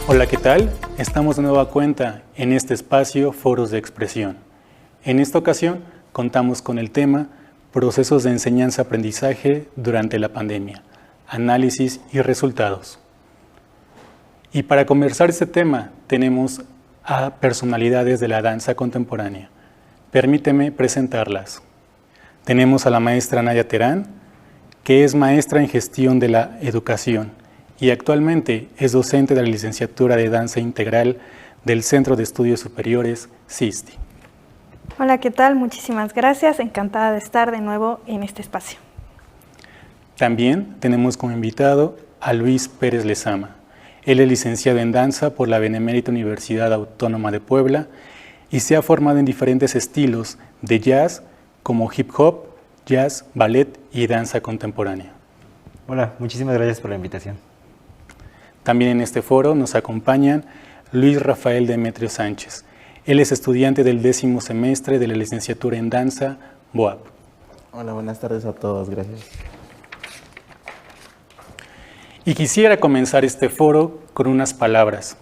Hola, ¿qué tal? Estamos de nueva cuenta en este espacio Foros de Expresión. En esta ocasión contamos con el tema Procesos de enseñanza-aprendizaje durante la pandemia, análisis y resultados. Y para conversar este tema tenemos a personalidades de la danza contemporánea. Permíteme presentarlas. Tenemos a la maestra Nadia Terán, que es maestra en gestión de la educación y actualmente es docente de la licenciatura de Danza Integral del Centro de Estudios Superiores, CISTI. Hola, ¿qué tal? Muchísimas gracias. Encantada de estar de nuevo en este espacio. También tenemos como invitado a Luis Pérez Lezama. Él es licenciado en danza por la Benemérita Universidad Autónoma de Puebla y se ha formado en diferentes estilos de jazz como hip hop, jazz, ballet y danza contemporánea. Hola, muchísimas gracias por la invitación. También en este foro nos acompañan Luis Rafael Demetrio Sánchez. Él es estudiante del 10º semestre de la licenciatura en danza, BOAP. Hola, buenas tardes a todos, gracias. Y quisiera comenzar este foro con unas palabras.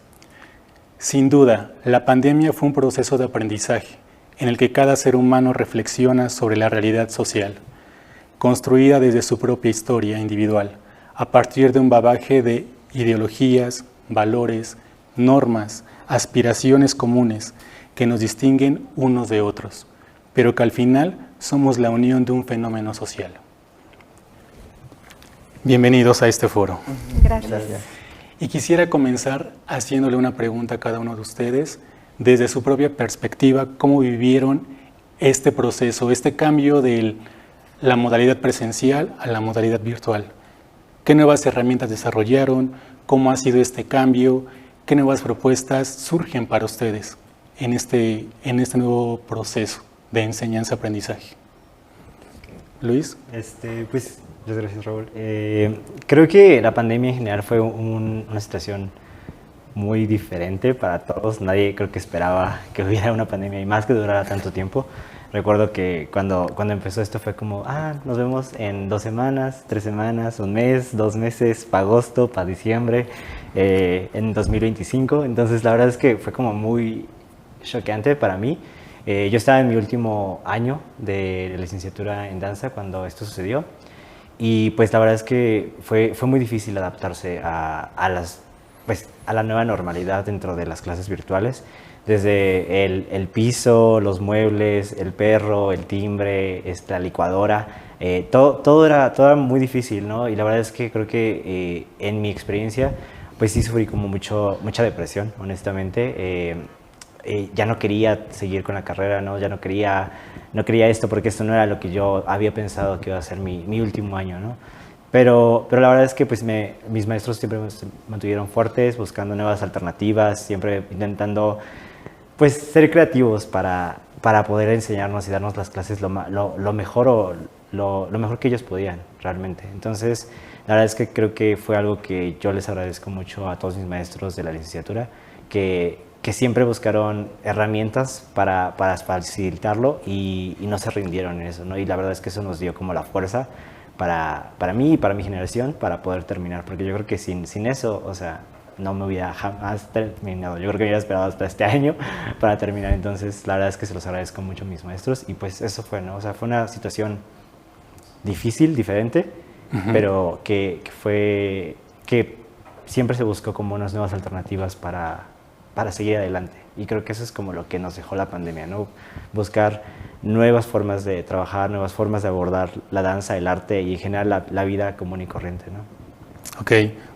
Sin duda, la pandemia fue un proceso de aprendizaje en el que cada ser humano reflexiona sobre la realidad social, construida desde su propia historia individual, a partir de un bagaje de ideologías, valores, normas, aspiraciones comunes que nos distinguen unos de otros, pero que al final somos la unión de un fenómeno social. Bienvenidos a este foro. Gracias. Y quisiera comenzar haciéndole una pregunta a cada uno de ustedes, desde su propia perspectiva, ¿cómo vivieron este proceso, este cambio de la modalidad presencial a la modalidad virtual? ¿Qué nuevas herramientas desarrollaron? ¿Cómo ha sido este cambio? ¿Qué nuevas propuestas surgen para ustedes en este nuevo proceso de enseñanza-aprendizaje? Luis. Pues, muchas gracias, Raúl. Creo que la pandemia en general fue una situación muy diferente para todos. Nadie creo que esperaba que hubiera una pandemia y más que durara tanto tiempo. Recuerdo que cuando empezó esto fue como, nos vemos en 2 semanas, 3 semanas, 1 mes, 2 meses, para agosto, para diciembre, en 2025. Entonces la verdad es que fue como muy choqueante para mí. Yo estaba en mi último año de licenciatura en danza cuando esto sucedió. Y pues la verdad es que fue muy difícil adaptarse a la nueva normalidad dentro de las clases virtuales. Desde el piso, los muebles, el perro, el timbre, la licuadora, todo era muy difícil, ¿no? Y la verdad es que creo que en mi experiencia, pues sí sufrí como mucha depresión, honestamente. Ya no quería seguir con la carrera, ¿no? Ya no quería esto porque esto no era lo que yo había pensado que iba a ser mi último año, ¿no? Pero la verdad es que pues mis maestros siempre me mantuvieron fuertes, buscando nuevas alternativas, siempre intentando pues ser creativos para poder enseñarnos y darnos las clases lo mejor lo mejor que ellos podían realmente. Entonces la verdad es que creo que fue algo que yo les agradezco mucho a todos mis maestros de la licenciatura, que siempre buscaron herramientas para facilitarlo y no se rindieron en eso, ¿no? Y la verdad es que eso nos dio como la fuerza para mí y para mi generación para poder terminar, porque yo creo que sin eso, o sea, no me hubiera jamás terminado. Yo creo que me hubiera esperado hasta este año para terminar. Entonces la verdad es que se los agradezco mucho a mis maestros y pues eso fue, ¿no? O sea, fue una situación difícil, diferente, pero que siempre se buscó como unas nuevas alternativas para seguir adelante. Y creo que eso es como lo que nos dejó la pandemia, ¿no? Buscar nuevas formas de trabajar, nuevas formas de abordar la danza, el arte y en general la vida común y corriente, ¿no? Ok,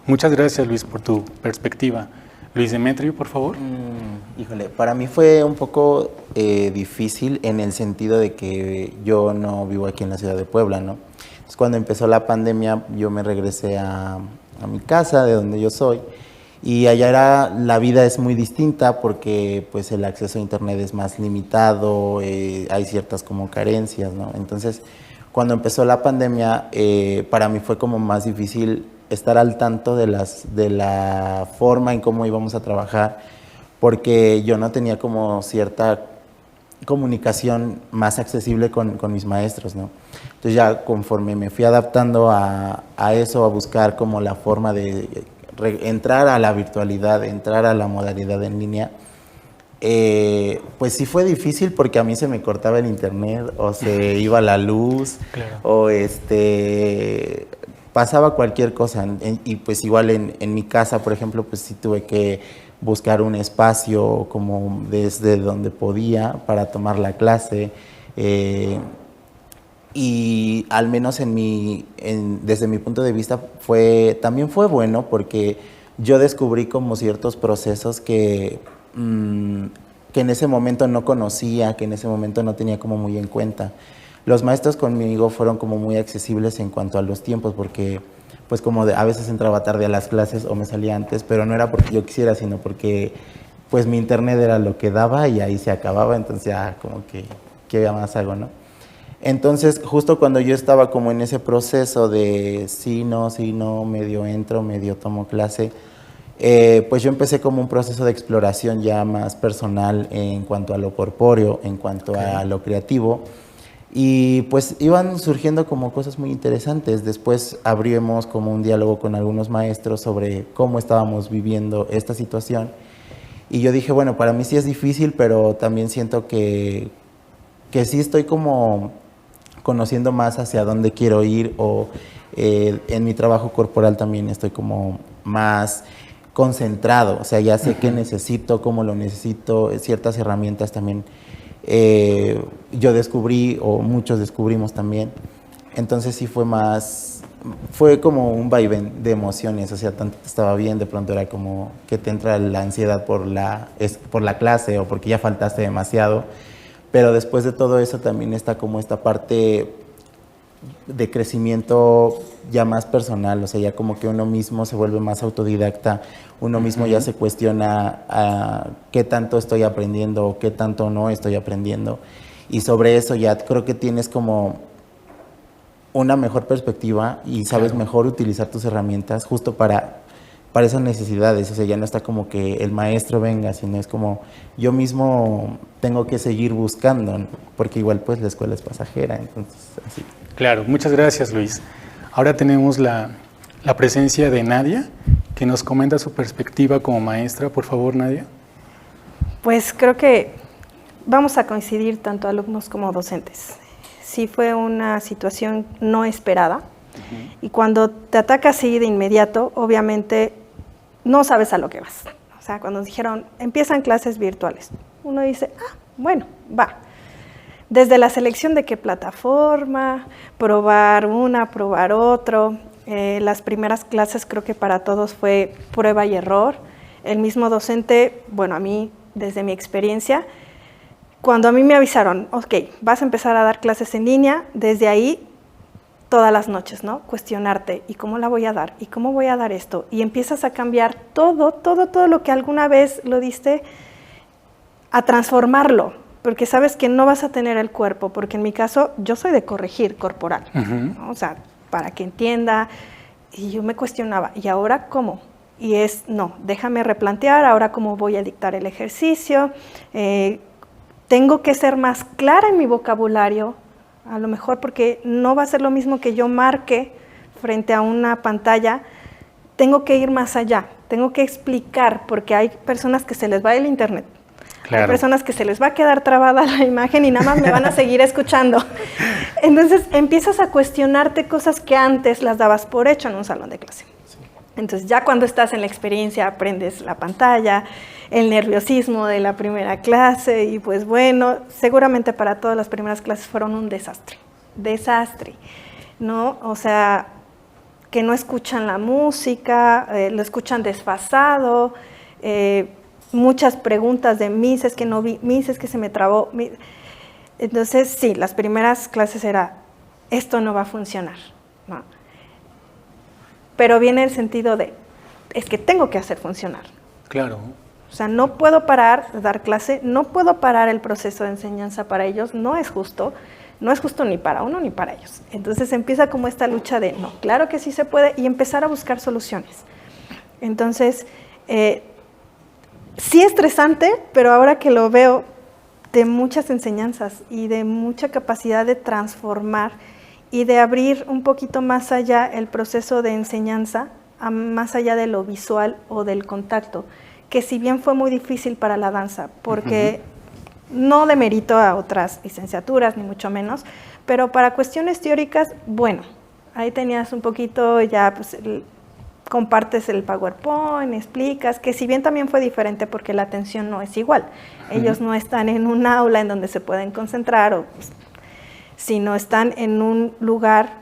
muchas gracias, Luis, por tu perspectiva. Luis Demetrio, por favor. Híjole, para mí fue un poco difícil en el sentido de que yo no vivo aquí en la ciudad de Puebla, ¿no? Entonces, cuando empezó la pandemia, yo me regresé a mi casa, de donde yo soy, y allá la vida es muy distinta porque pues el acceso a internet es más limitado, hay ciertas como carencias, ¿no? Entonces, cuando empezó la pandemia, para mí fue como más difícil estar al tanto de la forma en cómo íbamos a trabajar, porque yo no tenía como cierta comunicación más accesible con mis maestros, ¿no? Entonces ya conforme me fui adaptando a eso, a buscar como la forma de entrar a la virtualidad, entrar a la modalidad en línea, pues sí fue difícil porque a mí se me cortaba el internet o se iba la luz, Claro. o pasaba cualquier cosa. Y pues igual en mi casa, por ejemplo, pues sí tuve que buscar un espacio como desde donde podía para tomar la clase. Y al menos desde mi punto de vista también fue bueno porque yo descubrí como ciertos procesos que en ese momento no conocía, que en ese momento no tenía como muy en cuenta. Los maestros conmigo fueron como muy accesibles en cuanto a los tiempos, porque pues como a veces entraba tarde a las clases o me salía antes, pero no era porque yo quisiera, sino porque pues mi internet era lo que daba y ahí se acababa, entonces ya como que, ¿qué más hago, no? Entonces, justo cuando yo estaba como en ese proceso de sí, no, medio entro, medio tomo clase, pues yo empecé como un proceso de exploración ya más personal en cuanto a lo corpóreo, en cuanto a lo creativo, y pues iban surgiendo como cosas muy interesantes. Después abrimos como un diálogo con algunos maestros sobre cómo estábamos viviendo esta situación, y yo dije, bueno, para mí sí es difícil, pero también siento que sí estoy como conociendo más hacia dónde quiero ir, o en mi trabajo corporal también estoy como más concentrado, o sea, ya sé qué necesito, cómo lo necesito, ciertas herramientas también yo descubrí, o muchos descubrimos también. Entonces sí fue como un vaivén de emociones, o sea, tanto estaba bien, de pronto era como que te entra la ansiedad por la clase o porque ya faltaste demasiado. Pero después de todo eso también está como esta parte de crecimiento ya más personal, o sea, ya como que uno mismo se vuelve más autodidacta, uno mismo ya se cuestiona qué tanto estoy aprendiendo o qué tanto no estoy aprendiendo. Y sobre eso ya creo que tienes como una mejor perspectiva y sabes mejor utilizar tus herramientas justo para esas necesidades. O sea, ya no está como que el maestro venga, sino es como yo mismo tengo que seguir buscando, ¿no? Porque igual pues la escuela es pasajera, entonces así. Claro, muchas gracias, Luis. Ahora tenemos la presencia de Nadia, que nos comenta su perspectiva como maestra. Por favor, Nadia. Pues creo que vamos a coincidir tanto alumnos como docentes. Sí fue una situación no esperada, y cuando te ataca así de inmediato, obviamente no sabes a lo que vas. O sea, cuando nos dijeron, empiezan clases virtuales, uno dice, bueno, va. Desde la selección de qué plataforma, probar una, probar otro. Las primeras clases creo que para todos fue prueba y error. El mismo docente, bueno, a mí, desde mi experiencia, cuando a mí me avisaron, ok, vas a empezar a dar clases en línea, desde ahí, todas las noches, ¿no? Cuestionarte, ¿y cómo la voy a dar? ¿Y cómo voy a dar esto? Y empiezas a cambiar todo lo que alguna vez lo diste, a transformarlo, porque sabes que no vas a tener el cuerpo, porque en mi caso, yo soy de corregir corporal, ¿no? O sea, para que entienda, y yo me cuestionaba, ¿y ahora cómo? Y no, déjame replantear, ahora cómo voy a dictar el ejercicio, tengo que ser más clara en mi vocabulario, a lo mejor porque no va a ser lo mismo que yo marque frente a una pantalla, tengo que ir más allá, tengo que explicar, porque hay personas que se les va el internet, hay personas que se les va a quedar trabada la imagen y nada más me van a seguir escuchando. Entonces empiezas a cuestionarte cosas que antes las dabas por hecho en un salón de clase. Entonces ya cuando estás en la experiencia aprendes la pantalla, el nerviosismo de la primera clase, y pues bueno, seguramente para todas las primeras clases fueron un desastre, ¿no? O sea, que no escuchan la música, lo escuchan desfasado, muchas preguntas de Miss, es que no vi, Miss, es que se me trabó. Entonces sí, las primeras clases era, esto no va a funcionar, ¿no? Pero viene el sentido de, es que tengo que hacer funcionar. Claro. O sea, no puedo parar de dar clase, no puedo parar el proceso de enseñanza para ellos, no es justo ni para uno ni para ellos. Entonces empieza como esta lucha de, no, claro que sí se puede, y empezar a buscar soluciones. Entonces, sí estresante, pero ahora que lo veo, de muchas enseñanzas y de mucha capacidad de transformar y de abrir un poquito más allá el proceso de enseñanza más allá de lo visual o del contacto, que si bien fue muy difícil para la danza, porque no demerito a otras licenciaturas, ni mucho menos, pero para cuestiones teóricas, bueno, ahí tenías un poquito ya, pues, compartes el PowerPoint, explicas, que si bien también fue diferente porque la atención no es igual. Ellos no están en un aula en donde se pueden concentrar, o, pues, sino están en un lugar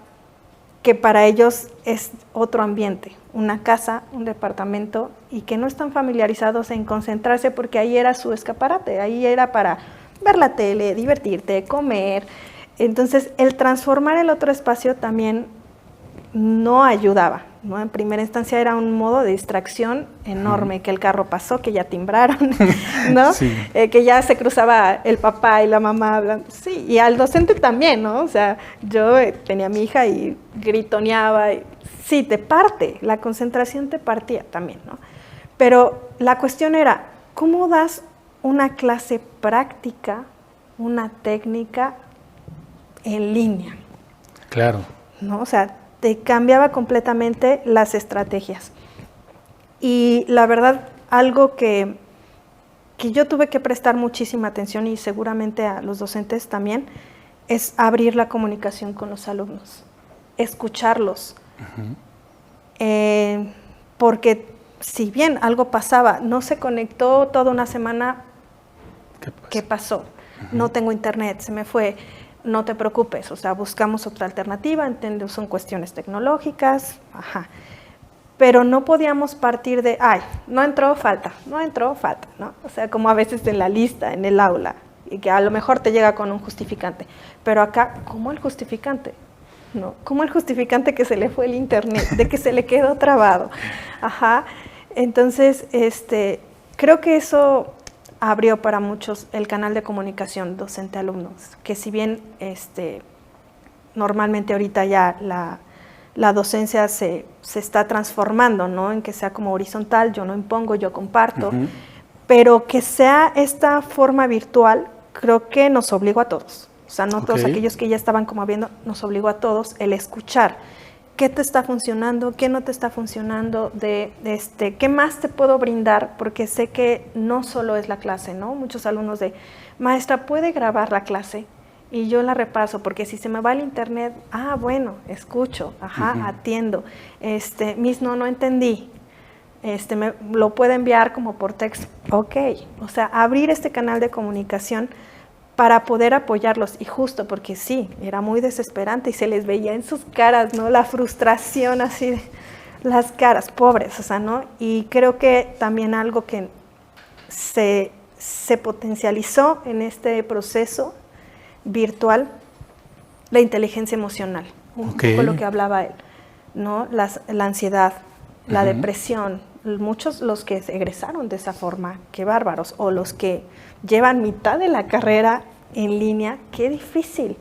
que para ellos es otro ambiente, una casa, un departamento, y que no están familiarizados en concentrarse porque ahí era su escaparate, ahí era para ver la tele, divertirte, comer. Entonces, el transformar el otro espacio también no ayudaba, ¿no? En primera instancia era un modo de distracción enorme, que el carro pasó, que ya timbraron, ¿no? Sí. Que ya se cruzaba el papá y la mamá hablando. Sí, y al docente también, ¿no? O sea, yo tenía a mi hija y gritoneaba. Sí, te parte, la concentración te partía también, ¿no? Pero la cuestión era, ¿cómo das una clase práctica, una técnica en línea? Claro. ¿No? O sea, te cambiaba completamente las estrategias. Y la verdad, algo que yo tuve que prestar muchísima atención, y seguramente a los docentes también, es abrir la comunicación con los alumnos, escucharlos. Porque si bien algo pasaba, no se conectó toda una semana, ¿qué pasó? No tengo internet, se me fue. No te preocupes, o sea, buscamos otra alternativa, entiendo, son cuestiones tecnológicas, pero no podíamos partir de, ay, no entró, falta, ¿no? O sea, como a veces en la lista, en el aula, y que a lo mejor te llega con un justificante, pero acá, ¿cómo el justificante? ¿No? ¿Cómo el justificante que se le fue el internet, de que se le quedó trabado? Entonces, creo que eso abrió para muchos el canal de comunicación docente-alumnos, que si bien normalmente ahorita ya la docencia se está transformando, ¿no? En que sea como horizontal, yo no impongo, yo comparto, pero que sea esta forma virtual, creo que nos obligó a todos. O sea, no todos aquellos que ya estaban como viendo, nos obligó a todos el escuchar qué te está funcionando, qué no te está funcionando, qué más te puedo brindar, porque sé que no solo es la clase, ¿no? Muchos alumnos de, maestra, ¿puede grabar la clase? Y yo la repaso, porque si se me va el internet, bueno, escucho, atiendo. Miss, no entendí. Me lo puede enviar como por texto. Ok, o sea, abrir este canal de comunicación para poder apoyarlos, y justo porque sí, era muy desesperante y se les veía en sus caras, ¿no? La frustración así de las caras, pobres, o sea, ¿no? Y creo que también algo que se potencializó en este proceso virtual, la inteligencia emocional, un poco lo que hablaba él, ¿no? La ansiedad, la depresión, muchos los que egresaron de esa forma, qué bárbaros, o los que llevan mitad de la carrera en línea, qué difícil.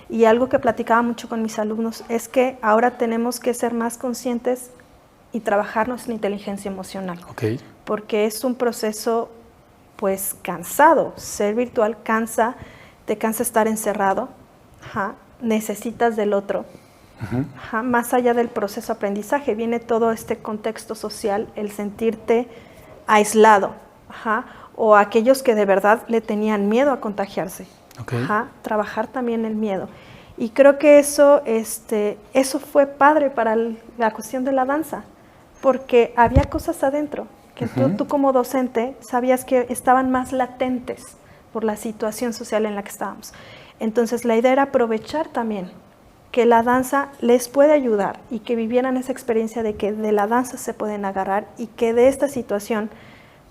Y algo que platicaba mucho con mis alumnos es que ahora tenemos que ser más conscientes y trabajar nuestra inteligencia emocional, porque es un proceso pues cansado. Ser virtual cansa, te cansa estar encerrado, necesitas del otro. Más allá del proceso de aprendizaje, viene todo este contexto social, el sentirte aislado, o aquellos que de verdad le tenían miedo a contagiarse, trabajar también el miedo. Y creo que eso fue padre para la cuestión de la danza, porque había cosas adentro que tú como docente sabías que estaban más latentes por la situación social en la que estábamos. Entonces la idea era aprovechar también que la danza les puede ayudar y que vivieran esa experiencia de que de la danza se pueden agarrar y que de esta situación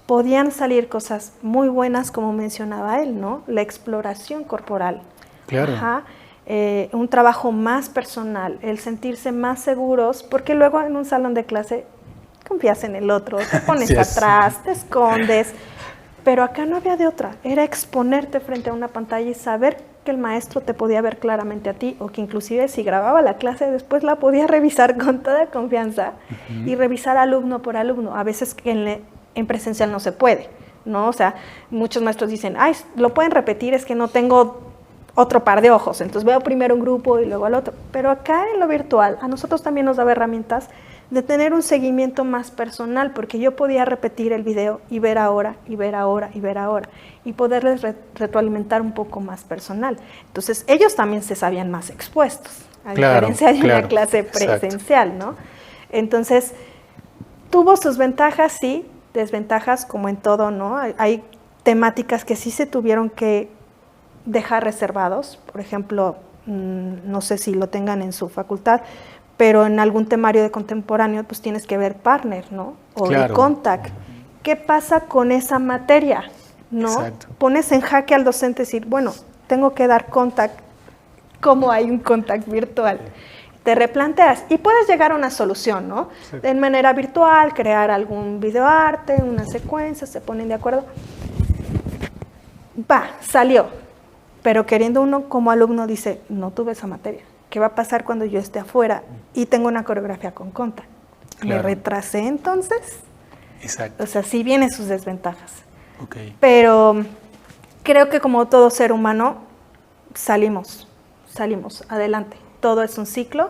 podían salir cosas muy buenas, como mencionaba él, ¿no? La exploración corporal. Claro. Un trabajo más personal, el sentirse más seguros, porque luego en un salón de clase confías en el otro, te pones atrás, te escondes, pero acá no había de otra, era exponerte frente a una pantalla y saber que el maestro te podía ver claramente a ti, o que inclusive si grababa la clase después la podía revisar con toda confianza y revisar alumno por alumno. A veces en presencial no se puede, ¿no? O sea, muchos maestros dicen, ay, lo pueden repetir, es que no tengo otro par de ojos, entonces veo primero un grupo y luego al otro. Pero acá en lo virtual, a nosotros también nos daba herramientas de tener un seguimiento más personal, porque yo podía repetir el video y ver ahora, y ver ahora, y ver ahora, y poderles retroalimentar un poco más personal. Entonces, ellos también se sabían más expuestos, a diferencia de una clase presencial, ¿no? Entonces, tuvo sus ventajas, sí, desventajas, como en todo, ¿no? Hay temáticas que sí se tuvieron que dejar reservados, por ejemplo, no sé si lo tengan en su facultad, pero en algún temario de contemporáneo pues tienes que ver partner, ¿no? O de contact. ¿Qué pasa con esa materia? ¿No? Exacto. Pones en jaque al docente decir, bueno, tengo que dar contact, ¿cómo hay un contact virtual? Te replanteas y puedes llegar a una solución, ¿no? Sí. De manera virtual, crear algún videoarte, una secuencia, se ponen de acuerdo. Va, salió. Pero queriendo uno como alumno dice, no tuve esa materia. ¿Qué va a pasar cuando yo esté afuera y tengo una coreografía con contact? Claro. ¿Me retrasé entonces? Exacto. O sea, sí vienen sus desventajas. Okay. Pero creo que como todo ser humano, salimos adelante. Todo es un ciclo,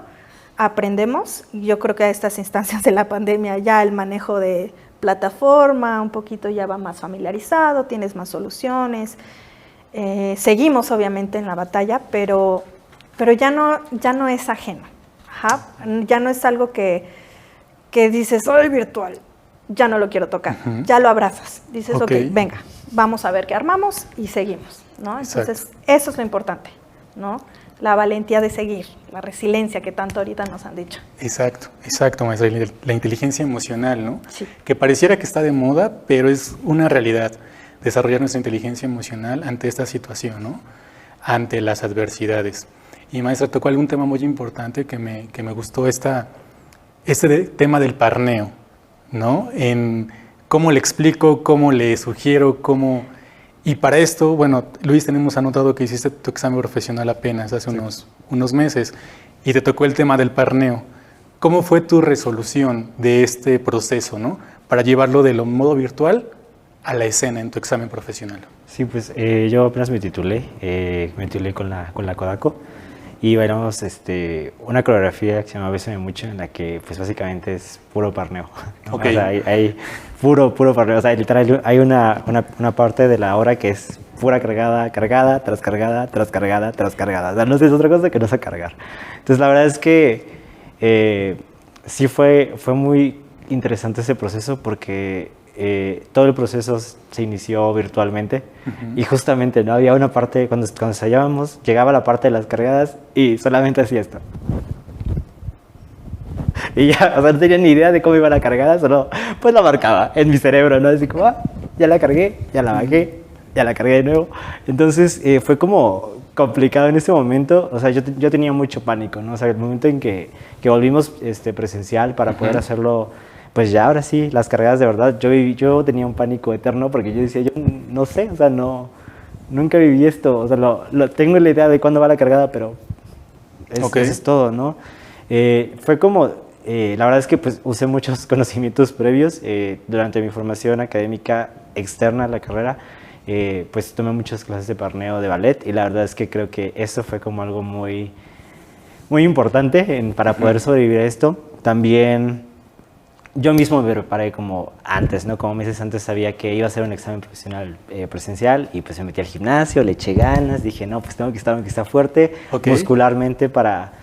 aprendemos. Yo creo que a estas instancias de la pandemia ya el manejo de plataforma un poquito ya va más familiarizado, tienes más soluciones. Seguimos obviamente en la batalla, pero ya no es ajeno. Ajá. Ya no es algo que dices, soy virtual, ya no lo quiero tocar, ya lo abrazas. Dices, ok, venga, vamos a ver qué armamos y seguimos, ¿no? Entonces, eso es lo importante, ¿no? La valentía de seguir, la resiliencia que tanto ahorita nos han dicho. Exacto, maestra. La inteligencia emocional, ¿no? Sí. Que pareciera que está de moda, pero es una realidad. Desarrollar nuestra inteligencia emocional ante esta situación, ¿no? Ante las adversidades. Y maestra, tocó algún tema muy importante que me gustó, este tema del parneo, ¿no? En cómo le explico, cómo le sugiero, cómo... Y para esto, bueno, Luis, tenemos anotado que hiciste tu examen profesional apenas hace unos meses y te tocó el tema del parneo. ¿Cómo fue tu resolución de este proceso, ¿no? Para llevarlo de lo modo virtual a la escena en tu examen profesional? Sí, pues yo apenas me titulé con la Kodaco y bailamos una coreografía que se llama Bésame Mucho, en la que pues básicamente es puro parneo, ¿no? Okay. O sea, hay puro parneo, o sea, literal hay una parte de la obra que es pura cargada, tras cargada, tras cargada, tras cargada, o sea, no es otra cosa que no sea cargar. Entonces la verdad es que sí fue muy interesante ese proceso porque todo el proceso se inició virtualmente y justamente no había una parte, cuando ensayábamos, llegaba la parte de las cargadas y solamente hacía esto. Y ya, o sea, no tenía ni idea de cómo iba la cargada, solo pues la marcaba en mi cerebro, ¿no? Así como, ya la cargué, ya la bajé, ya la cargué de nuevo. Entonces fue como complicado en ese momento, o sea, yo tenía mucho pánico, ¿no? O sea, el momento en que volvimos presencial para poder hacerlo, pues ya ahora sí, las cargadas de verdad, yo tenía un pánico eterno porque yo decía, yo no sé, o sea, nunca viví esto, o sea, tengo la idea de cuándo va la cargada, pero eso es todo, ¿no? Fue como, la verdad es que pues usé muchos conocimientos previos durante mi formación académica externa a la carrera, pues tomé muchas clases de parneo de ballet y la verdad es que creo que eso fue como algo muy, muy importante para poder sobrevivir a esto. También yo mismo me preparé como antes, ¿no? Como meses antes sabía que iba a hacer un examen profesional presencial y pues me metí al gimnasio, le eché ganas, dije, no, pues tengo que estar fuerte muscularmente para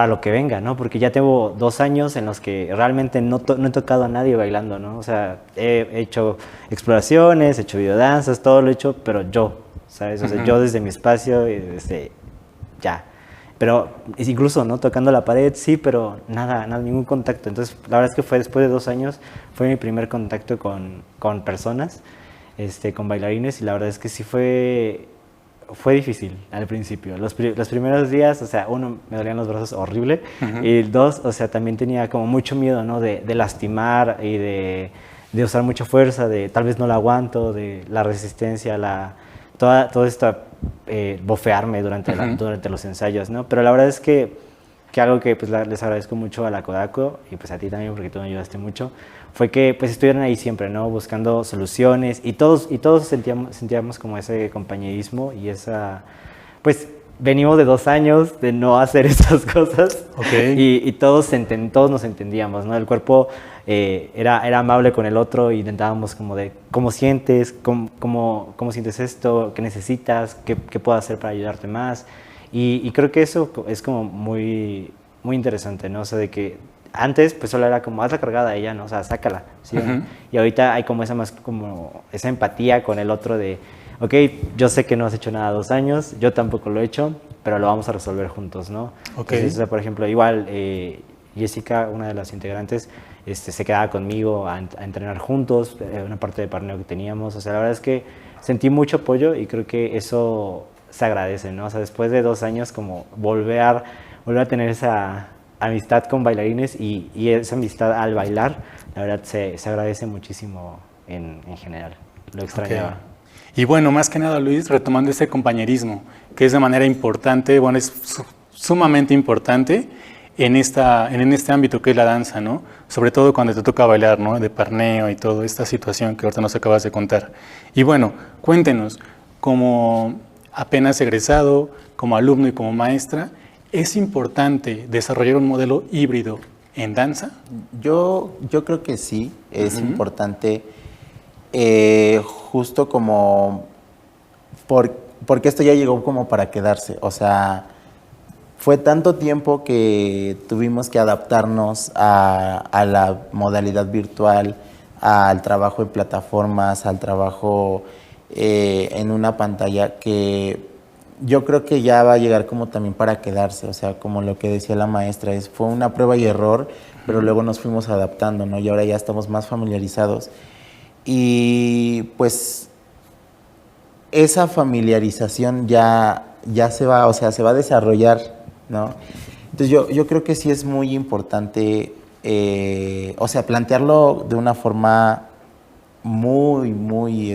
lo que venga, ¿no? Porque ya tengo 2 años en los que realmente no he tocado a nadie bailando, ¿no? O sea, he hecho exploraciones, he hecho videodanzas, todo lo he hecho, pero yo, ¿sabes? O sea, yo desde mi espacio y desde ya. Pero incluso, ¿no? Tocando la pared, sí, pero nada, ningún contacto. Entonces, la verdad es que fue después de 2 años, fue mi primer contacto con personas, con bailarines, y la verdad es que sí fue difícil al principio. Los primeros días, o sea, 1, me dolían los brazos horrible, y 2, o sea, también tenía como mucho miedo, ¿no? De lastimar y de usar mucha fuerza, de tal vez no la aguanto, de la resistencia, todo esto, bofearme durante los ensayos, ¿no? Pero la verdad es que algo que pues les agradezco mucho a la Kodaco y pues a ti también porque tú me ayudaste mucho, fue que pues estuvieran ahí siempre, ¿no? Buscando soluciones y todos sentíamos como ese compañerismo y esa, pues venimos de 2 años de no hacer estas cosas Okay. y todos nos entendíamos, ¿no? El cuerpo era amable con el otro y intentábamos como de, ¿cómo sientes? ¿Cómo sientes esto? ¿Qué necesitas? ¿Qué puedo hacer para ayudarte más? Y creo que eso es como muy, muy interesante, ¿no? O sea, de que antes pues solo era como, haz la cargada a ella, ¿no? O sea, sácala, ¿sí? Y ahorita hay como esa empatía con el otro de, ok, yo sé que no has hecho nada 2 años, yo tampoco lo he hecho, pero lo vamos a resolver juntos, ¿no? Okay. Entonces, o sea, por ejemplo, igual Jessica, una de las integrantes, se quedaba conmigo a entrenar juntos, una parte de parneo que teníamos. O sea, la verdad es que sentí mucho apoyo y creo que eso se agradece, ¿no? O sea, después de 2 años, como volver a tener esa amistad con bailarines y esa amistad al bailar, la verdad se agradece muchísimo en general. Lo extrañaba. Okay. Y bueno, más que nada, Luis, retomando ese compañerismo, que es de manera importante, bueno, es sumamente importante en este ámbito que es la danza, ¿no? Sobre todo cuando te toca bailar, ¿no? De parneo y toda esta situación que ahorita nos acabas de contar. Y bueno, cuéntenos, como apenas egresado, como alumno y como maestra, ¿es importante desarrollar un modelo híbrido en danza? Yo creo que sí, es importante, justo como, porque esto ya llegó como para quedarse, o sea, fue tanto tiempo que tuvimos que adaptarnos a la modalidad virtual, al trabajo en plataformas, al trabajo en una pantalla, que yo creo que ya va a llegar como también para quedarse. O sea, como lo que decía la maestra, fue una prueba y error, pero luego nos fuimos adaptando, ¿no? Y ahora ya estamos más familiarizados. Y pues esa familiarización ya se va, o sea, se va a desarrollar, ¿no? Entonces yo creo que sí es muy importante, o sea, plantearlo de una forma muy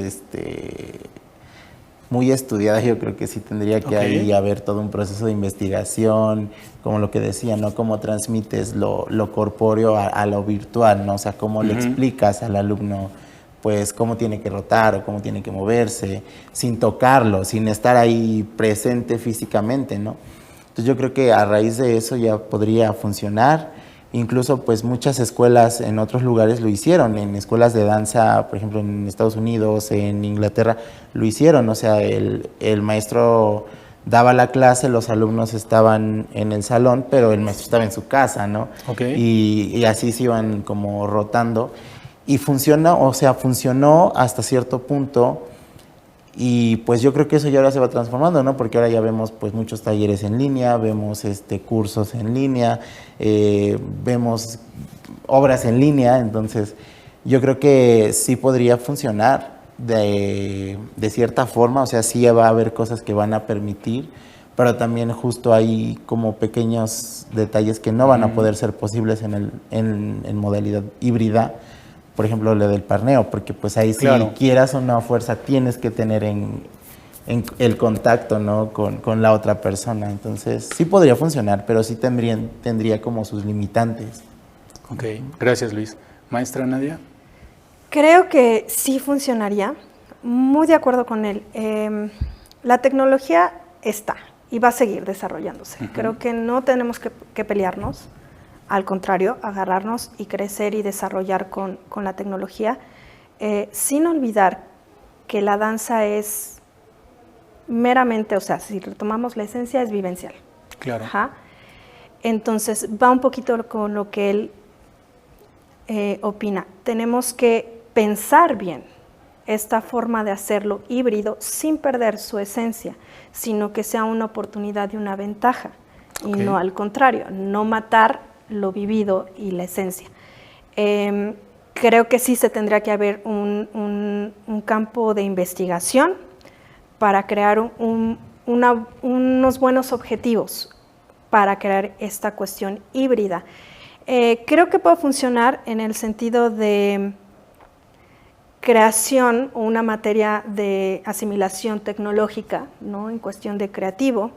estudiada. Yo creo que sí tendría que ahí haber todo un proceso de investigación, como lo que decía, ¿no? Cómo transmites lo corpóreo a lo virtual, ¿no? O sea, cómo le explicas al alumno, pues, cómo tiene que rotar o cómo tiene que moverse, sin tocarlo, sin estar ahí presente físicamente, ¿no? Entonces yo creo que a raíz de eso ya podría funcionar. Incluso pues muchas escuelas en otros lugares lo hicieron, en escuelas de danza, por ejemplo en Estados Unidos, en Inglaterra, lo hicieron. O sea, el maestro daba la clase, los alumnos estaban en el salón, pero el maestro estaba en su casa, ¿no? Y así se iban como rotando. Y funcionó hasta cierto punto. Y pues yo creo que eso ya ahora se va transformando, ¿no? Porque ahora ya vemos pues muchos talleres en línea, vemos cursos en línea, vemos obras en línea. Entonces yo creo que sí podría funcionar de cierta forma. O sea, sí va a haber cosas que van a permitir, pero también justo hay como pequeños detalles que no van a poder ser posibles en modalidad híbrida. Por ejemplo, lo del parneo, porque pues ahí sí, quieras o no, a fuerza tienes que tener en el contacto, ¿no? con la otra persona. Entonces sí podría funcionar, pero sí tendría como sus limitantes. Ok, gracias Luis. Maestra Nadia. Creo que sí funcionaría, muy de acuerdo con él. La tecnología está y va a seguir desarrollándose. Creo que no tenemos que pelearnos. Al contrario, agarrarnos y crecer y desarrollar con la tecnología, sin olvidar que la danza es meramente, o sea, si retomamos la esencia, es vivencial. Claro. Ajá. Entonces, va un poquito con lo que él opina. Tenemos que pensar bien esta forma de hacerlo híbrido sin perder su esencia, sino que sea una oportunidad y una ventaja, y no al contrario, no matar lo vivido y la esencia. Creo que sí se tendría que haber un campo de investigación para crear unos buenos objetivos para crear esta cuestión híbrida. Creo que puede funcionar en el sentido de creación o una materia de asimilación tecnológica, ¿no? En cuestión de creativo.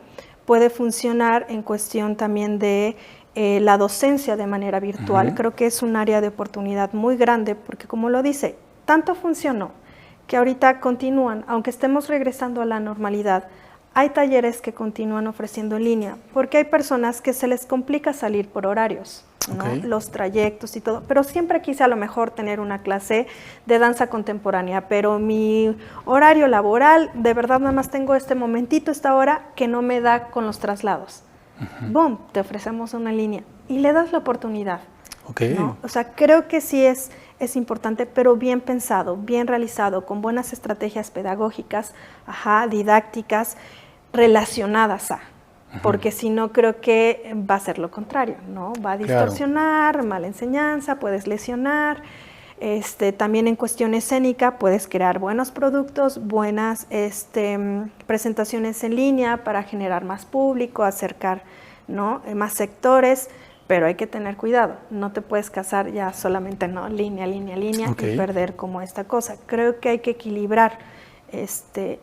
Puede funcionar en cuestión también de la docencia de manera virtual. Creo que es un área de oportunidad muy grande porque, como lo dice, tanto funcionó que ahorita continúan, aunque estemos regresando a la normalidad, Hay talleres que continúan ofreciendo en línea, porque hay personas que se les complica salir por horarios, ¿no? Ok. Los trayectos y todo, pero siempre quise a lo mejor tener una clase de danza contemporánea, pero mi horario laboral, de verdad nada más tengo este momentito, esta hora, que no me da con los traslados. Boom, te ofrecemos una línea y le das la oportunidad. Ok. ¿No? O sea, creo que sí es importante, pero bien pensado, bien realizado, con buenas estrategias pedagógicas, didácticas, relacionadas a. Porque si no, creo que va a ser lo contrario, ¿no? Va a distorsionar, mala enseñanza, puedes lesionar. También en cuestión escénica puedes crear buenos productos, buenas presentaciones en línea para generar más público, acercar, ¿no? Más sectores, pero hay que tener cuidado. No te puedes casar ya solamente, ¿no? Línea y perder como esta cosa. Creo que hay que equilibrar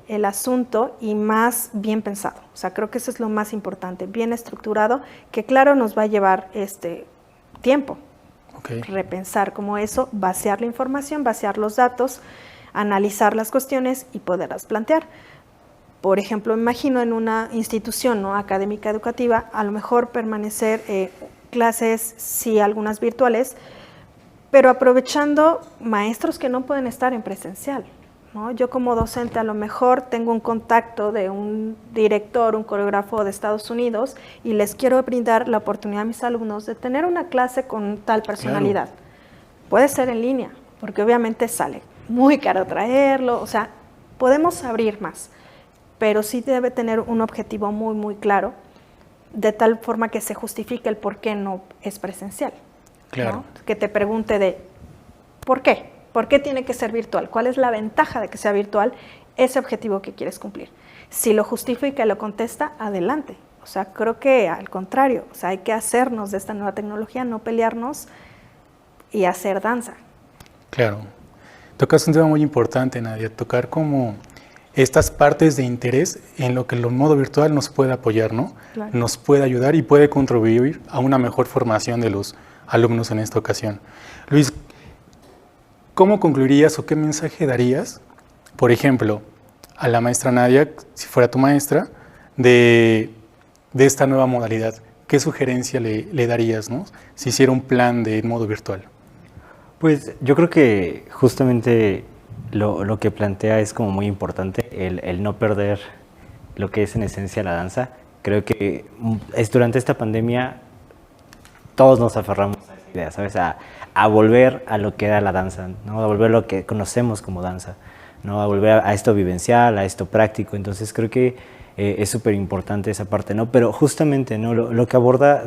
el asunto y más bien pensado. O sea, creo que eso es lo más importante, bien estructurado, que claro nos va a llevar tiempo. Repensar como eso, vaciar la información, vaciar los datos, analizar las cuestiones y poderlas plantear. Por ejemplo, imagino en una institución, ¿no? académica educativa, a lo mejor permanecer clases, sí, algunas virtuales, pero aprovechando maestros que no pueden estar en presencial, ¿no? Yo como docente a lo mejor tengo un contacto de un director, un coreógrafo de Estados Unidos y les quiero brindar la oportunidad a mis alumnos de tener una clase con tal personalidad. Claro. Puede ser en línea, porque obviamente sale muy caro traerlo, o sea, podemos abrir más, pero sí debe tener un objetivo muy, muy claro, de tal forma que se justifique el por qué no es presencial. Claro. ¿No? Que te pregunte de, ¿por qué? ¿Por qué tiene que ser virtual? ¿Cuál es la ventaja de que sea virtual? Ese objetivo que quieres cumplir. Si lo justifica y lo contesta, adelante. O sea, creo que al contrario, o sea, hay que hacernos de esta nueva tecnología, no pelearnos y hacer danza. Claro. Tocas un tema muy importante, Nadia, tocar como estas partes de interés en lo que el modo virtual nos puede apoyar, ¿no? Claro. Nos puede ayudar y puede contribuir a una mejor formación de los alumnos en esta ocasión. Luis, ¿cómo concluirías o qué mensaje darías, por ejemplo, a la maestra Nadia, si fuera tu maestra, de esta nueva modalidad? ¿Qué sugerencia le darías, ¿no? Si hiciera un plan de modo virtual? Pues yo creo que justamente lo que plantea es como muy importante, el no perder lo que es en esencia la danza. Creo que durante esta pandemia todos nos aferramos a esa idea, ¿sabes? A volver a lo que era la danza, ¿no? A volver a lo que conocemos como danza, ¿no? A volver a esto vivencial, a esto práctico. Entonces creo que es súper importante esa parte, ¿no? Pero justamente, ¿no? Lo que aborda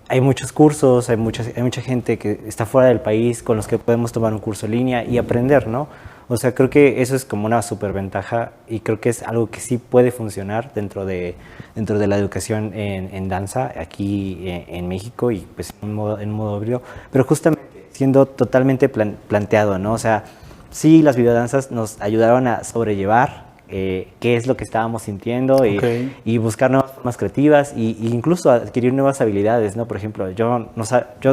hay muchos cursos, hay mucha gente que está fuera del país con los que podemos tomar un curso en línea y aprender, ¿no? O sea, creo que eso es como una superventaja y creo que es algo que sí puede funcionar dentro de la educación en danza aquí en México y pues en modo híbrido, pero justamente siendo totalmente planteado, ¿no? O sea, sí, las videodanzas nos ayudaron a sobrellevar qué es lo que estábamos sintiendo y buscar nuevas formas creativas e incluso adquirir nuevas habilidades, ¿no? Por ejemplo, yo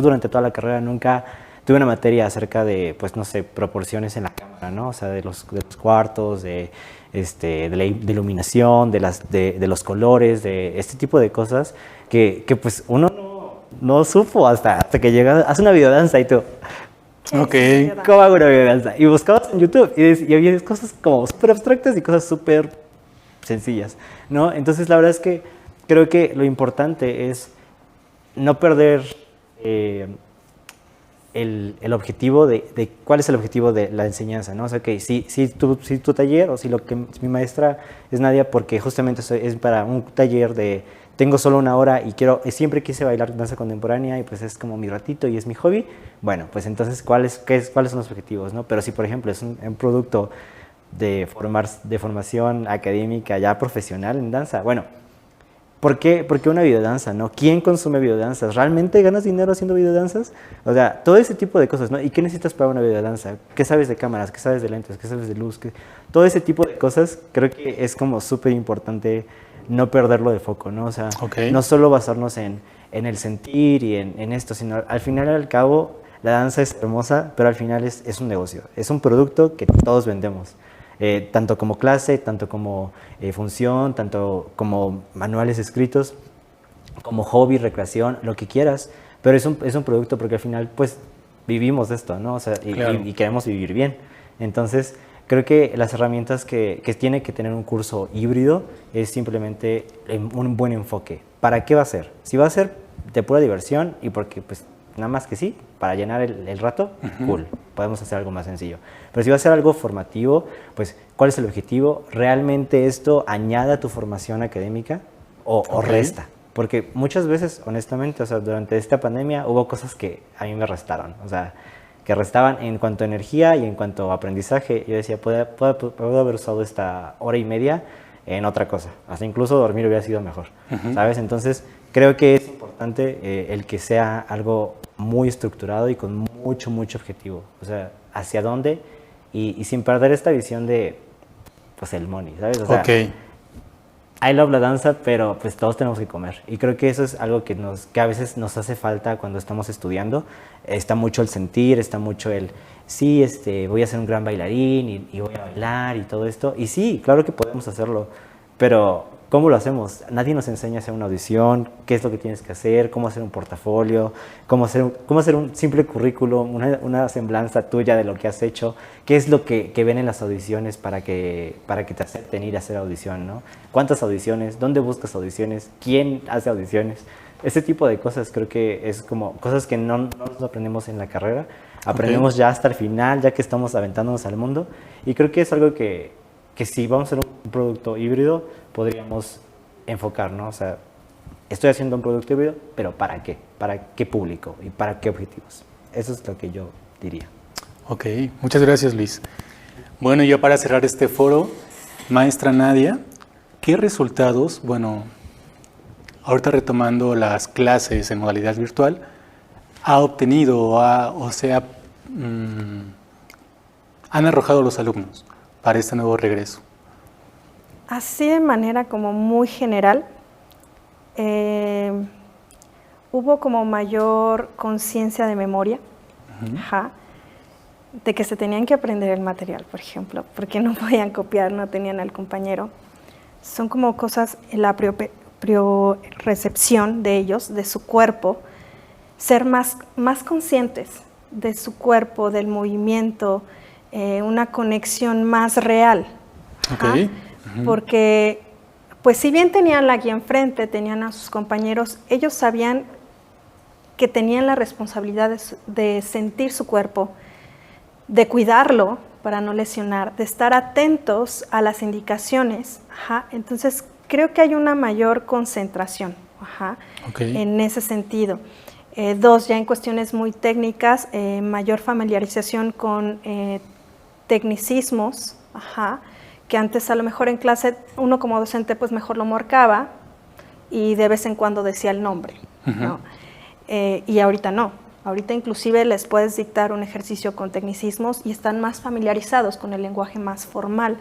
durante toda la carrera nunca tuve una materia acerca de, pues no sé, proporciones en la cámara, ¿no? O sea, de los cuartos, de la iluminación, de los colores, de este tipo de cosas que pues uno no supo hasta que llega, hace una videodanza y tú... ¿Cómo hago una videodanza? Y buscabas en YouTube y había cosas como súper abstractas y cosas súper sencillas, ¿no? Entonces la verdad es que creo que lo importante es no perder el objetivo de cuál es el objetivo de la enseñanza, ¿no? O sea, que si tu taller o si mi maestra es Nadia porque justamente es para un taller de tengo solo una hora y siempre quise bailar danza contemporánea y pues es como mi ratito y es mi hobby, bueno, pues entonces ¿cuáles son los objetivos, ¿no? Pero si por ejemplo es un producto de formación académica ya profesional en danza, bueno, ¿por qué una videodanza, no? ¿Quién consume videodanzas? ¿Realmente ganas dinero haciendo videodanzas? O sea, todo ese tipo de cosas, ¿no? ¿Y qué necesitas para una videodanza? ¿Qué sabes de cámaras? ¿Qué sabes de lentes? ¿Qué sabes de luz? Todo ese tipo de cosas creo que es como súper importante no perderlo de foco, ¿no? O sea, no solo basarnos en el sentir y en esto, sino al final y al cabo la danza es hermosa, pero al final es un negocio, es un producto que todos vendemos. tanto como clase, tanto como función, tanto como manuales escritos, como hobby, recreación, lo que quieras, pero es un producto porque al final pues vivimos de esto, ¿no? O sea, Claro. y queremos vivir bien. Entonces, creo que las herramientas que tiene que tener un curso híbrido es simplemente un buen enfoque. ¿Para qué va a ser? Si va a ser de pura diversión y porque pues nada más que sí, para llenar el rato, cool, podemos hacer algo más sencillo. Pero si va a ser algo formativo, pues ¿cuál es el objetivo? ¿Realmente esto añade a tu formación académica o resta? Porque muchas veces, honestamente, o sea, durante esta pandemia hubo cosas que a mí me restaron, o sea, que restaban en cuanto a energía y en cuanto a aprendizaje. Yo decía, puedo haber usado esta hora y media en otra cosa, hasta incluso dormir hubiera sido mejor, ¿sabes? Entonces, creo que es importante el que sea algo muy estructurado y con mucho objetivo, o sea, hacia dónde y sin perder esta visión de, pues, el money, ¿sabes? O sea, I love la danza, pero pues todos tenemos que comer. Y creo que eso es algo que a veces nos hace falta cuando estamos estudiando. Está mucho el sentir, está mucho el, sí, voy a ser un gran bailarín y voy a bailar y todo esto. Y sí, claro que podemos hacerlo, pero ¿cómo lo hacemos? Nadie nos enseña a hacer una audición, qué es lo que tienes que hacer, cómo hacer un portafolio, cómo hacer un simple currículum, una semblanza tuya de lo que has hecho, qué es lo que ven en las audiciones para que te acepten ir a hacer audición, ¿no? ¿Cuántas audiciones? ¿Dónde buscas audiciones? ¿Quién hace audiciones? Ese tipo de cosas creo que es como cosas que no nos aprendemos en la carrera, aprendemos ya hasta el final, ya que estamos aventándonos al mundo, y creo que es algo que si vamos a hacer un producto híbrido, podríamos enfocar, ¿no? O sea, estoy haciendo un producto híbrido, pero ¿para qué? ¿Para qué público? ¿Y para qué objetivos? Eso es lo que yo diría. Ok, muchas gracias, Luis. Bueno, ya para cerrar este foro, maestra Nadia, ¿qué resultados, bueno, ahorita retomando las clases en modalidad virtual, ha obtenido han arrojado los alumnos para este nuevo regreso? Así de manera como muy general, hubo como mayor conciencia de memoria, de que se tenían que aprender el material, por ejemplo, porque no podían copiar, no tenían al compañero. Son como cosas, la recepción de ellos, de su cuerpo, ser más conscientes de su cuerpo, del movimiento, una conexión más real. Okay. Porque, pues si bien tenían la guía enfrente, tenían a sus compañeros, ellos sabían que tenían la responsabilidad de sentir su cuerpo, de cuidarlo para no lesionar, de estar atentos a las indicaciones. Entonces, creo que hay una mayor concentración en ese sentido. Dos, ya en cuestiones muy técnicas, mayor familiarización con tecnicismos, que antes a lo mejor en clase uno como docente pues mejor lo marcaba y de vez en cuando decía el nombre, ¿no? Y ahorita no, ahorita inclusive les puedes dictar un ejercicio con tecnicismos y están más familiarizados con el lenguaje más formal,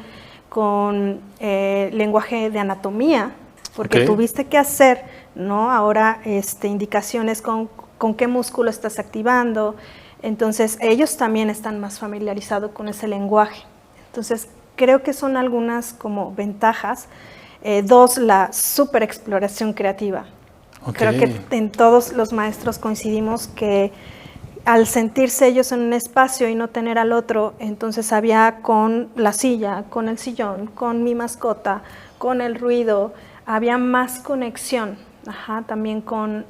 con lenguaje de anatomía, porque tuviste que hacer, ¿no? Ahora indicaciones con qué músculo estás activando, entonces ellos también están más familiarizados con ese lenguaje. Entonces, creo que son algunas como ventajas. Dos, la super exploración creativa. Creo que en todos los maestros coincidimos que al sentirse ellos en un espacio y no tener al otro, entonces había con la silla, con el sillón, con mi mascota, con el ruido, había más conexión, también con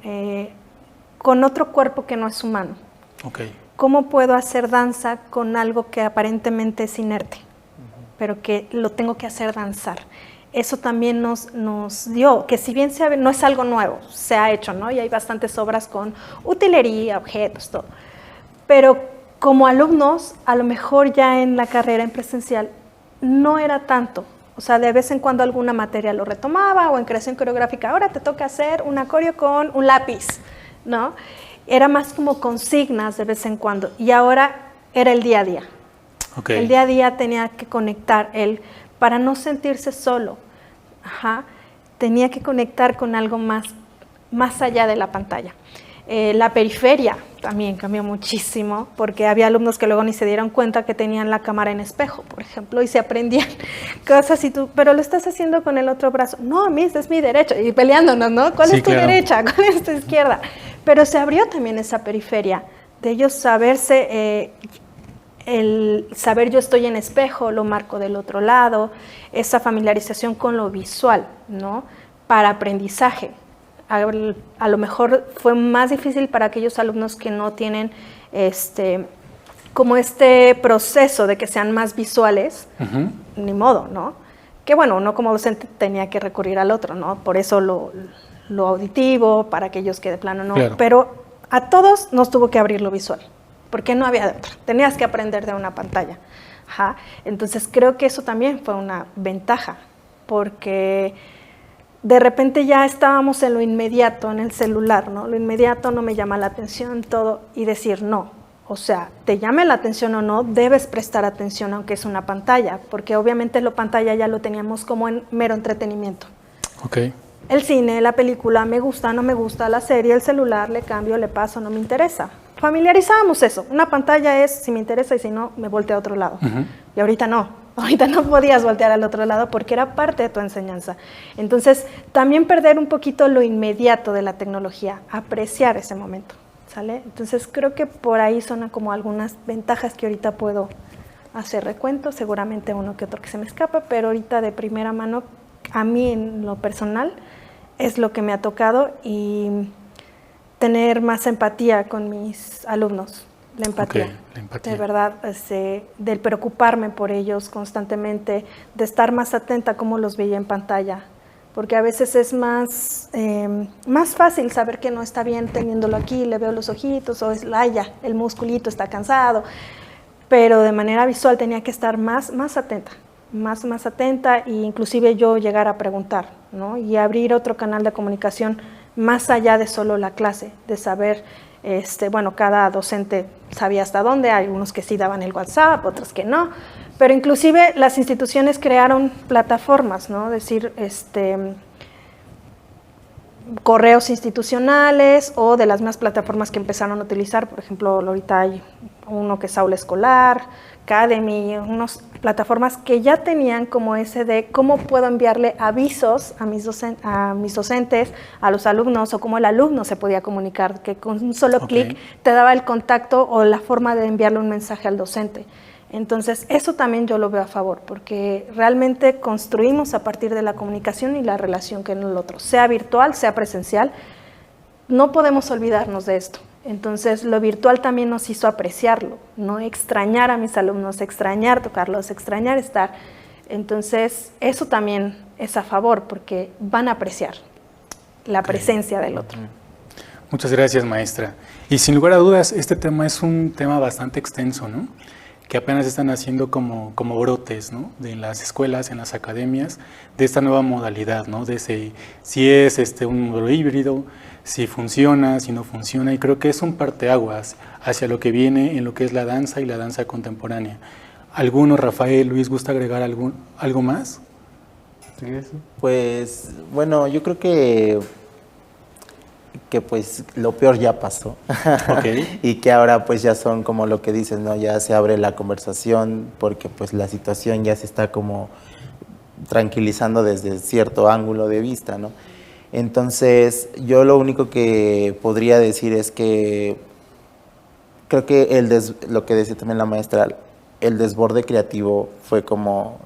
otro cuerpo que no es humano. ¿Cómo puedo hacer danza con algo que aparentemente es inerte, pero que lo tengo que hacer danzar? Eso también nos dio, que si bien no es algo nuevo, se ha hecho, ¿no? Y hay bastantes obras con utilería, objetos, todo. Pero como alumnos, a lo mejor ya en la carrera en presencial, no era tanto. O sea, de vez en cuando alguna materia lo retomaba, o en creación coreográfica, ahora te toca hacer un coreo con un lápiz, ¿no? Era más como consignas de vez en cuando, y ahora era el día a día. El día a día tenía que conectar él para no sentirse solo. Tenía que conectar con algo más allá de la pantalla. La periferia, también cambió muchísimo, porque había alumnos que luego ni se dieron cuenta que tenían la cámara en espejo, por ejemplo, y se aprendían cosas y tú, pero lo estás haciendo con el otro brazo. No, esta es mi derecha, y peleándonos, ¿no? ¿Cuál es tu derecha? ¿Cuál es tu izquierda? Pero se abrió también esa periferia de ellos saberse, el saber yo estoy en espejo, lo marco del otro lado, esa familiarización con lo visual, ¿no? Para aprendizaje. A lo mejor fue más difícil para aquellos alumnos que no tienen como este proceso de que sean más visuales, ni modo, ¿no? Que bueno, uno como docente tenía que recurrir al otro, ¿no? Por eso lo auditivo, para aquellos que de plano no. Claro. Pero a todos nos tuvo que abrir lo visual, porque no había de otra. Tenías que aprender de una pantalla. Ajá. Entonces creo que eso también fue una ventaja, porque de repente ya estábamos en lo inmediato, en el celular, ¿no? Lo inmediato no me llama la atención, todo, y decir no. O sea, te llame la atención o no, debes prestar atención aunque es una pantalla, porque obviamente la pantalla ya lo teníamos como en mero entretenimiento. Okay. El cine, la película, me gusta, no me gusta, la serie, el celular, le cambio, le paso, no me interesa. Familiarizábamos eso. Una pantalla es si me interesa y si no, me volteo a otro lado. Y ahorita no. Ahorita no podías voltear al otro lado porque era parte de tu enseñanza. Entonces, también perder un poquito lo inmediato de la tecnología, apreciar ese momento, ¿sale? Entonces, creo que por ahí son como algunas ventajas que ahorita puedo hacer recuento, seguramente uno que otro que se me escapa, pero ahorita de primera mano, a mí en lo personal, es lo que me ha tocado y tener más empatía con mis alumnos. La empatía. Okay, la empatía. De verdad, del preocuparme por ellos constantemente, de estar más atenta a cómo los veía en pantalla, porque a veces es más fácil saber que no está bien teniéndolo aquí, le veo los ojitos, o el musculito está cansado, pero de manera visual tenía que estar más atenta, más atenta, e inclusive yo llegar a preguntar, ¿no? Y abrir otro canal de comunicación más allá de solo la clase, de saber. Bueno, cada docente sabía hasta dónde, hay unos que sí daban el WhatsApp, otros que no, pero inclusive las instituciones crearon plataformas, ¿no? Es decir, correos institucionales o de las más plataformas que empezaron a utilizar, por ejemplo, ahorita hay uno que es Aula Escolar, Academy, unas plataformas que ya tenían como ese de cómo puedo enviarle avisos a mis docentes, a los alumnos, o cómo el alumno se podía comunicar, que con un solo clic te daba el contacto o la forma de enviarle un mensaje al docente. Entonces, eso también yo lo veo a favor, porque realmente construimos a partir de la comunicación y la relación que en el otro, sea virtual, sea presencial, no podemos olvidarnos de esto. Entonces, lo virtual también nos hizo apreciarlo, no extrañar a mis alumnos, extrañar tocarlos, extrañar estar. Entonces, eso también es a favor, porque van a apreciar la presencia del otro. Muchas gracias, maestra. Y sin lugar a dudas, este tema es un tema bastante extenso, ¿no? Que apenas están haciendo como brotes, ¿no? De las escuelas, en las academias, de esta nueva modalidad, ¿no? De si es un modelo híbrido, si funciona, si no funciona, y creo que es un parteaguas hacia lo que viene en lo que es la danza y la danza contemporánea. ¿Alguno, Rafael, Luis, gusta agregar algo más? Pues, bueno, yo creo que pues lo peor ya pasó. Y que ahora pues ya son como lo que dices, ¿no? Ya se abre la conversación porque pues la situación ya se está como tranquilizando desde cierto ángulo de vista, ¿no? Entonces, yo lo único que podría decir es que creo que lo que decía también la maestra, el desborde creativo fue como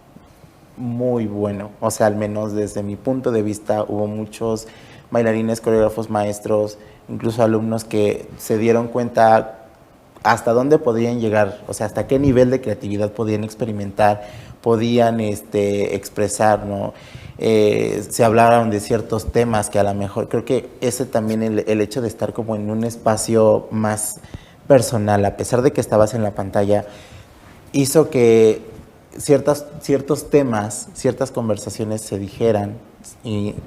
muy bueno. O sea, al menos desde mi punto de vista, hubo muchos bailarines, coreógrafos, maestros, incluso alumnos que se dieron cuenta hasta dónde podían llegar, o sea, hasta qué nivel de creatividad podían experimentar, podían expresar, ¿no? Se hablaron de ciertos temas que a lo mejor, creo que ese también, el hecho de estar como en un espacio más personal, a pesar de que estabas en la pantalla, hizo que ciertos temas, ciertas conversaciones se dijeran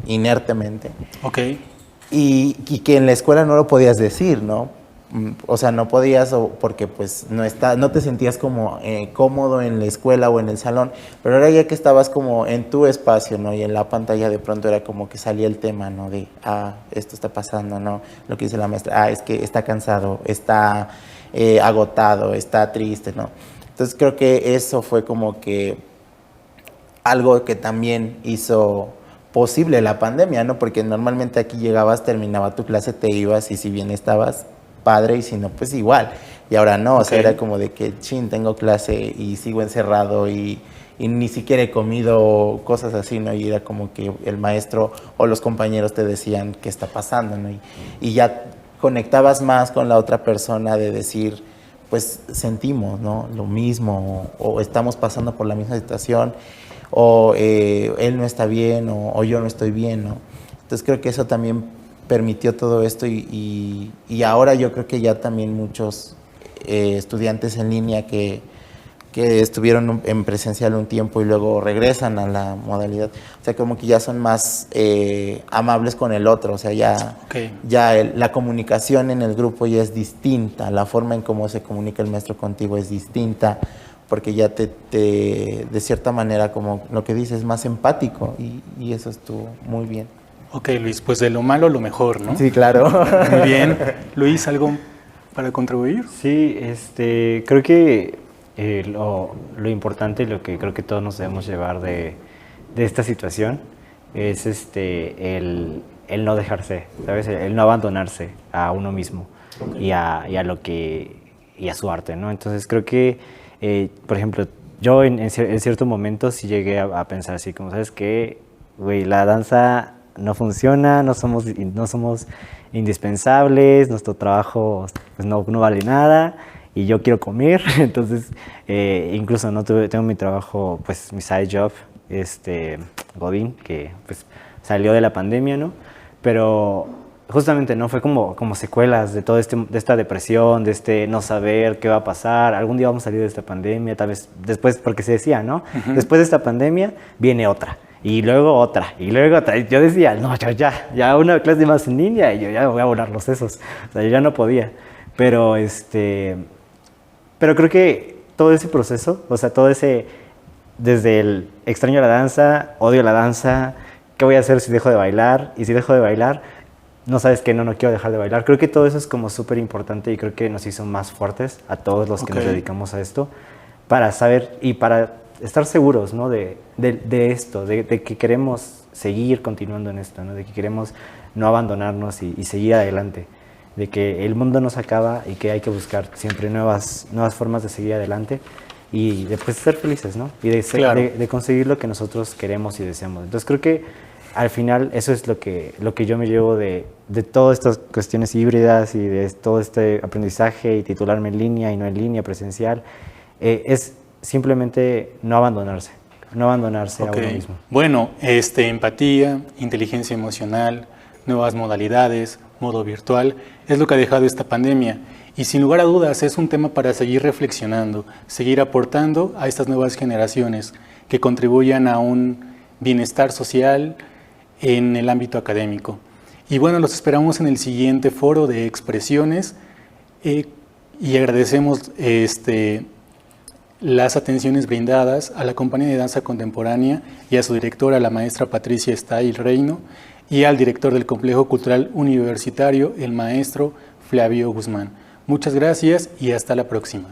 inertemente. Ok. Y que en la escuela no lo podías decir, ¿no? o sea, no podías porque pues no te sentías como cómodo en la escuela o en el salón, pero ahora ya que estabas como en tu espacio, ¿no? Y en la pantalla de pronto era como que salía el tema, ¿no? De, esto está pasando, ¿no? Lo que dice la maestra, es que está cansado, está agotado, está triste, ¿no? Entonces creo que eso fue como que algo que también hizo posible la pandemia, ¿no? Porque normalmente aquí llegabas, terminaba tu clase, te ibas y si bien estabas padre y si no, pues igual. Y ahora no, o sea, era como de que, tengo clase y sigo encerrado y ni siquiera he comido, cosas así, ¿no? Y era como que el maestro o los compañeros te decían qué está pasando, ¿no? Y ya conectabas más con la otra persona de decir, pues sentimos, ¿no? Lo mismo o estamos pasando por la misma situación o él no está bien o yo no estoy bien, ¿no? Entonces creo que eso también permitió todo esto y ahora yo creo que ya también muchos estudiantes en línea que estuvieron en presencial un tiempo y luego regresan a la modalidad, o sea, como que ya son más amables con el otro, o sea, ya la comunicación en el grupo ya es distinta, la forma en cómo se comunica el maestro contigo es distinta, porque ya de cierta manera, como lo que dices, es más empático y eso estuvo muy bien. Ok, Luis, pues de lo malo lo mejor, ¿no? Sí, claro. Muy bien. Luis, ¿algo para contribuir? Sí, creo que lo importante y lo que creo que todos nos debemos llevar de esta situación es el no dejarse, ¿sabes? El no abandonarse a uno mismo y a su arte, ¿no? Entonces creo que, por ejemplo, yo en cierto momento sí llegué a pensar así como, ¿sabes qué? Güey, la danza no funciona, no somos indispensables, nuestro trabajo pues no vale nada y yo quiero comer, entonces incluso tengo mi trabajo, pues mi side job, Godín, que pues salió de la pandemia, ¿no? Pero justamente no fue como secuelas de todo de esta depresión, de no saber qué va a pasar, algún día vamos a salir de esta pandemia, tal vez después, porque se decía, ¿no? Después de esta pandemia viene otra. Y luego otra, y luego otra. Y yo decía, no, ya una clase más en línea y yo ya me voy a volar los sesos. O sea, yo ya no podía. Pero creo que todo ese proceso, o sea, todo ese, desde el extraño la danza, odio la danza, ¿qué voy a hacer si dejo de bailar? Y si dejo de bailar, no sabes que no quiero dejar de bailar. Creo que todo eso es como súper importante y creo que nos hizo más fuertes a todos los que nos dedicamos a esto, para saber y para estar seguros, ¿no? de esto, de que queremos seguir continuando en esto, ¿no? De que queremos no abandonarnos y seguir adelante, de que el mundo no se acaba y que hay que buscar siempre nuevas formas de seguir adelante y después ser felices, ¿no? Y de conseguir lo que nosotros queremos y deseamos. Entonces creo que al final eso es lo que yo me llevo de todas estas cuestiones híbridas y de todo este aprendizaje y titularme en línea y no en línea, presencial, es simplemente no abandonarse a uno mismo. Bueno, empatía, inteligencia emocional, nuevas modalidades, modo virtual, es lo que ha dejado esta pandemia. Y sin lugar a dudas es un tema para seguir reflexionando, seguir aportando a estas nuevas generaciones que contribuyan a un bienestar social en el ámbito académico. Y bueno, los esperamos en el siguiente foro de expresiones y agradecemos las atenciones brindadas a la Compañía de Danza Contemporánea y a su directora, la maestra Patricia Estay Reino, y al director del Complejo Cultural Universitario, el maestro Flavio Guzmán. Muchas gracias y hasta la próxima.